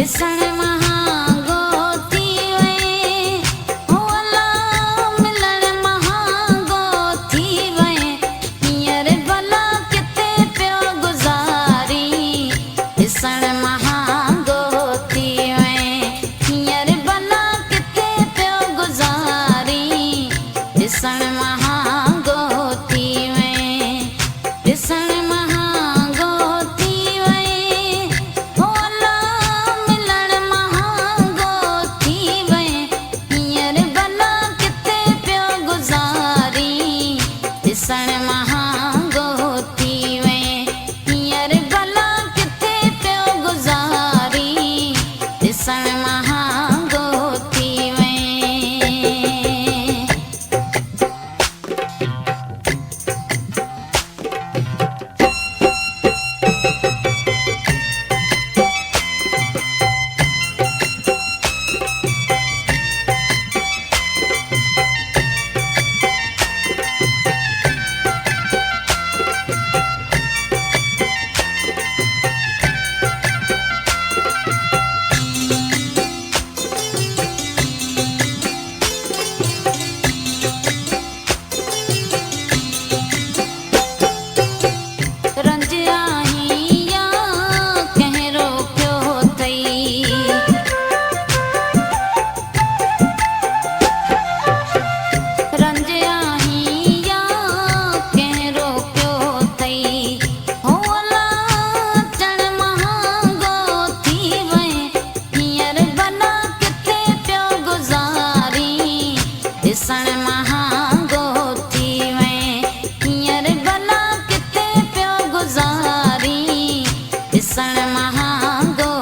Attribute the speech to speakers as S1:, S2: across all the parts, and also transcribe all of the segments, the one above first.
S1: ॾिसण महांगो थी वए, हो अला मिलण महांगो थी वए, हींअर भला किथे पियो गुज़ारी। ॾिसण महांगो थी वए, हींअर भला किथे पियो गुज़ारी। ॾिसण महांगो थी वए, ॾिसण महांगो थी वए, हो अला मिलण महांगो थी वए, हींअर भला किथे पियो गुज़ारी। ॾिसण महांगो थी वए, हींअर भला किथे पियो गुज़ारी। ॾिसण महांगो थी वए। रंज आहीं या कंहिं रोकियो अथई, रंज आहीं या कंहिं रोकियो अथई, हो अला अचण महांगो थी वए, हींअर भला किथे पियो गुज़ारी। ॾिसण महांगो थी वए, हींअर भला किथे पियो गुज़ारी। ॾिसण महांगो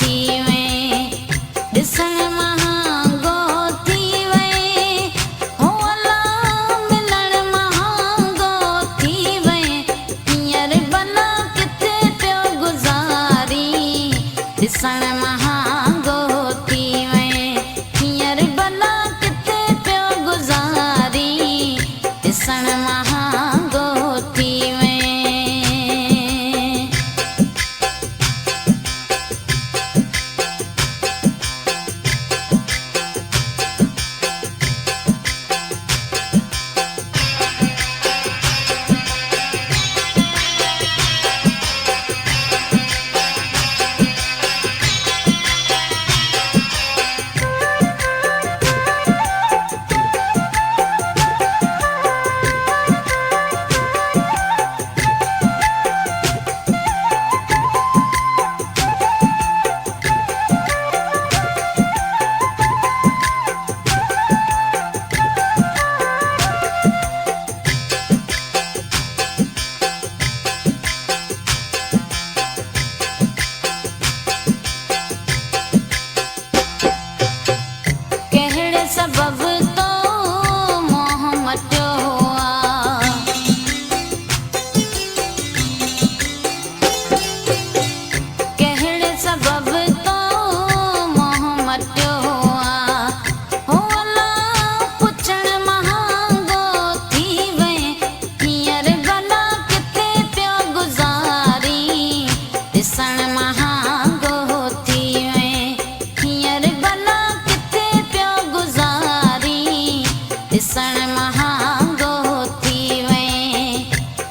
S1: थी वए, ॾिसण महांगो थी वए, हो अला मिलण महांगो थी वए, हींअर भला किथे पियो गुज़ारी। ॾिसण महांगो थी वए, हींअर भला किथे पियो गुज़ारी। ॾिसण महांगो थी वए। कहिड़े सबब तो मोह मटियो आ, कहिड़े सबब तो मोह मटियो आ, हो अला पुछण महांगो थी वए, हींअर भला किथे पियो गुज़ारी। ॾिसण महांगो थी वए, हींअर भला किथे पियो गुज़ारी। ॾिसण महांगो थी वए,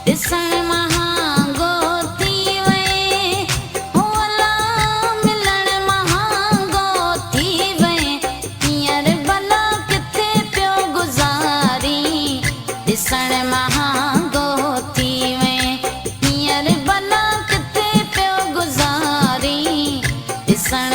S1: ॾिसण महांगो थी वए, हो अला मिलण महांगो थी वए, हींअर भला किथे पियो गुज़ारी। ॾिसण महांगो थी वए, हींअर भला किथे पियो गुज़ारी। ॾिसण